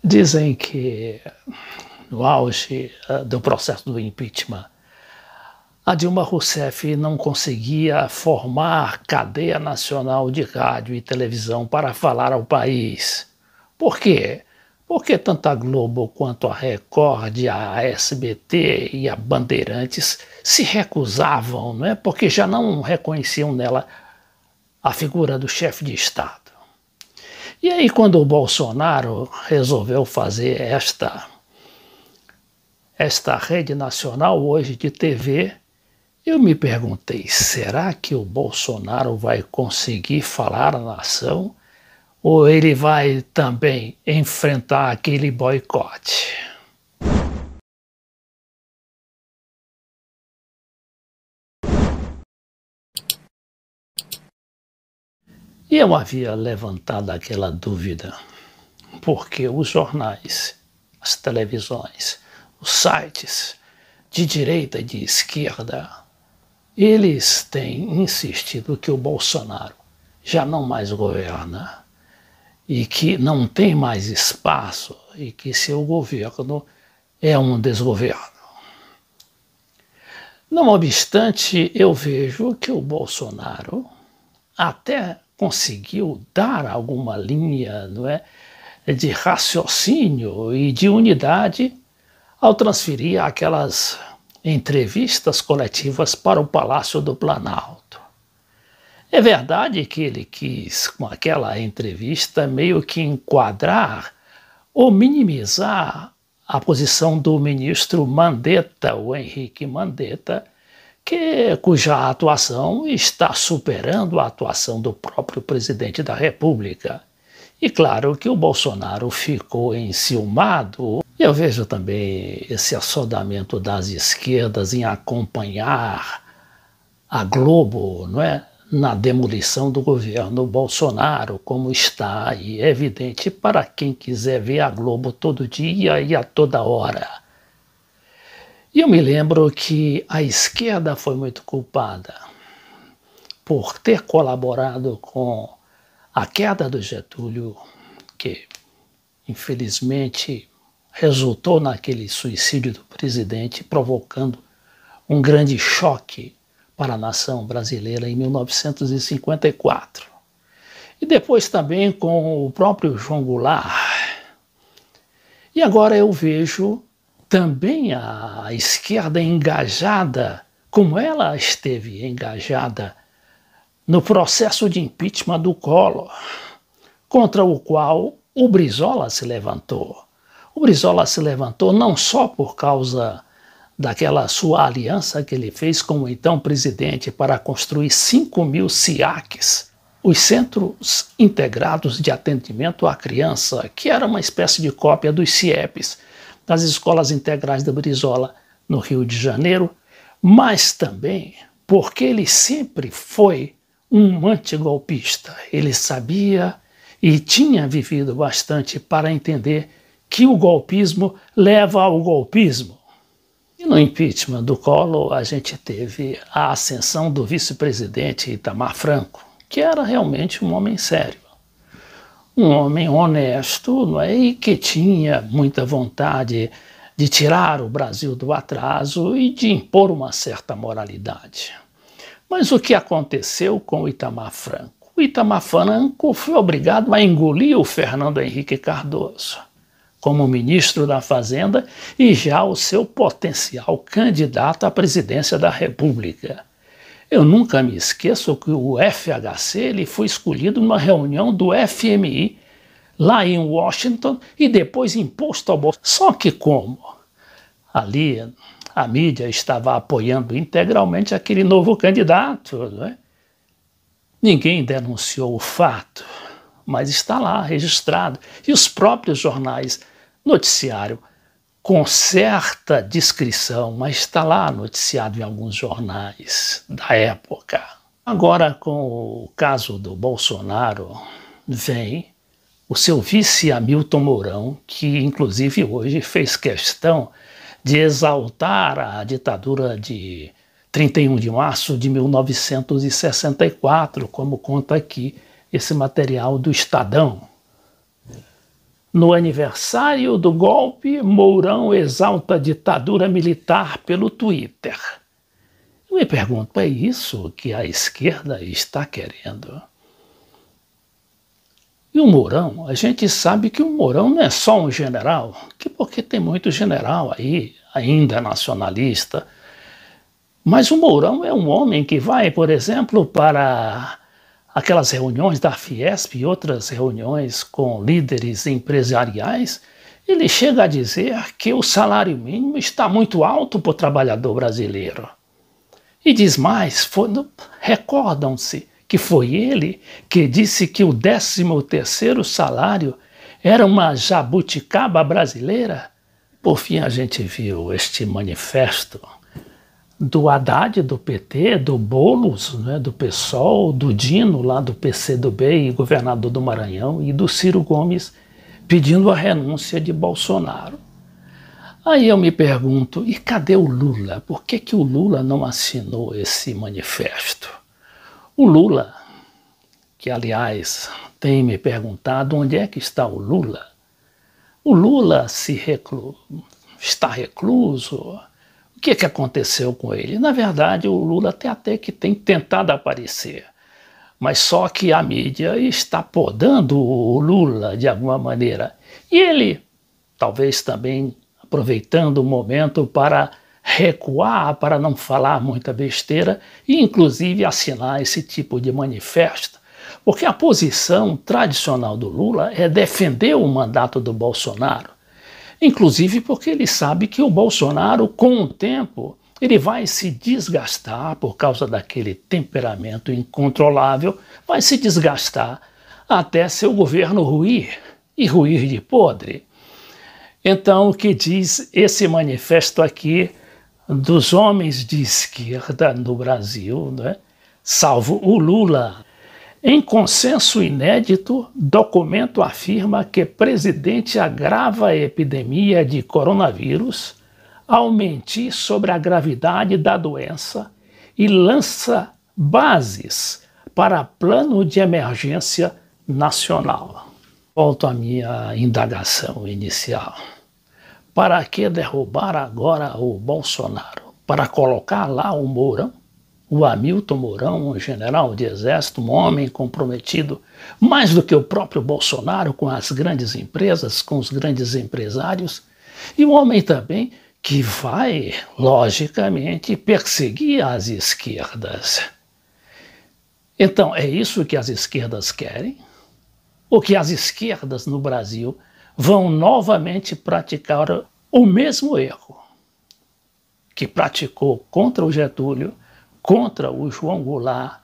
Dizem que no auge do processo do impeachment, a Dilma Rousseff não conseguia formar cadeia nacional de rádio e televisão para falar ao país. Por quê? Porque tanto a Globo quanto a Record, a SBT e a Bandeirantes se recusavam, não é? Porque já não reconheciam nela a figura do chefe de Estado. E aí, quando o Bolsonaro resolveu fazer esta rede nacional hoje de TV, eu me perguntei, será que o Bolsonaro vai conseguir falar à nação? Ou ele vai também enfrentar aquele boicote? E eu havia levantado aquela dúvida, porque os jornais, as televisões, os sites de direita e de esquerda, eles têm insistido que o Bolsonaro já não mais governa e que não tem mais espaço e que seu governo é um desgoverno. Não obstante, eu vejo que o Bolsonaro até conseguiu dar alguma linha, não é, de raciocínio e de unidade ao transferir aquelas entrevistas coletivas para o Palácio do Planalto. É verdade que ele quis, com aquela entrevista, meio que enquadrar ou minimizar a posição do ministro Mandetta, o Henrique Mandetta, cuja atuação está superando a atuação do próprio presidente da República. E claro que o Bolsonaro ficou enciumado. Eu vejo também esse assodamento das esquerdas em acompanhar a Globo, não é, na demolição do governo Bolsonaro, como está aí evidente para quem quiser ver a Globo todo dia e a toda hora. E eu me lembro que a esquerda foi muito culpada por ter colaborado com a queda do Getúlio, que infelizmente resultou naquele suicídio do presidente, provocando um grande choque para a nação brasileira em 1954. E depois também com o próprio João Goulart. E agora eu vejo também a esquerda engajada, como ela esteve engajada no processo de impeachment do Collor, contra o qual o Brizola se levantou. O Brizola se levantou não só por causa daquela sua aliança que ele fez com o então presidente para construir 5.000 SIACs, os Centros Integrados de Atendimento à Criança, que era uma espécie de cópia dos CIEPs, das Escolas Integrais da Brizola, no Rio de Janeiro, mas também porque ele sempre foi um antigolpista. Ele sabia e tinha vivido bastante para entender que o golpismo leva ao golpismo. E no impeachment do Collor, a gente teve a ascensão do vice-presidente Itamar Franco, que era realmente um homem sério, um homem honesto, não é? E que tinha muita vontade de tirar o Brasil do atraso e de impor uma certa moralidade. Mas o que aconteceu com o Itamar Franco? O Itamar Franco foi obrigado a engolir o Fernando Henrique Cardoso como ministro da Fazenda e já o seu potencial candidato à presidência da República. Eu nunca me esqueço que o FHC ele foi escolhido numa reunião do FMI lá em Washington e depois imposto ao Bolsonaro. Só que como ali a mídia estava apoiando integralmente aquele novo candidato, não é? Ninguém denunciou o fato, mas está lá registrado. E os próprios jornais noticiaram com certa discrição, mas está lá noticiado em alguns jornais da época. Agora, com o caso do Bolsonaro, vem o seu vice Hamilton Mourão, que inclusive hoje fez questão de exaltar a ditadura de 31 de março de 1964, como conta aqui esse material do Estadão. No aniversário do golpe, Mourão exalta a ditadura militar pelo Twitter. Eu me pergunto, é isso que a esquerda está querendo? E o Mourão, a gente sabe que o Mourão não é só um general, porque tem muito general aí, ainda nacionalista, mas o Mourão é um homem que vai, por exemplo, para aquelas reuniões da Fiesp e outras reuniões com líderes empresariais, ele chega a dizer que o salário mínimo está muito alto para o trabalhador brasileiro. E diz mais, recordam-se que foi ele que disse que o 13º salário era uma jabuticaba brasileira? Por fim, a gente viu este manifesto do Haddad, do PT, do Boulos, né, do PSOL, do Dino, lá do PCdoB e governador do Maranhão, e do Ciro Gomes pedindo a renúncia de Bolsonaro. Aí eu me pergunto, e cadê o Lula? Por que o Lula não assinou esse manifesto? O Lula, que aliás tem me perguntado onde é que está o Lula. O Lula está recluso. O que aconteceu com ele? Na verdade, o Lula até que tem tentado aparecer, mas só que a mídia está podando o Lula de alguma maneira. E ele, talvez também aproveitando o momento para recuar, para não falar muita besteira e inclusive assinar esse tipo de manifesto, porque a posição tradicional do Lula é defender o mandato do Bolsonaro. Inclusive porque ele sabe que o Bolsonaro, com o tempo, ele vai se desgastar por causa daquele temperamento incontrolável, vai se desgastar até seu governo ruir, e ruir de podre. Então, o que diz esse manifesto aqui dos homens de esquerda no Brasil, né? Salvo o Lula? Em consenso inédito, documento afirma que presidente agrava a epidemia de coronavírus ao mentir sobre a gravidade da doença e lança bases para plano de emergência nacional. Volto à minha indagação inicial. Para que derrubar agora o Bolsonaro? Para colocar lá o Mourão? O Hamilton Mourão, um general de exército, um homem comprometido mais do que o próprio Bolsonaro com as grandes empresas, com os grandes empresários, e um homem também que vai, logicamente, perseguir as esquerdas. Então, é isso que as esquerdas querem? Ou que as esquerdas no Brasil vão novamente praticar o mesmo erro que praticou contra o Getúlio, contra o João Goulart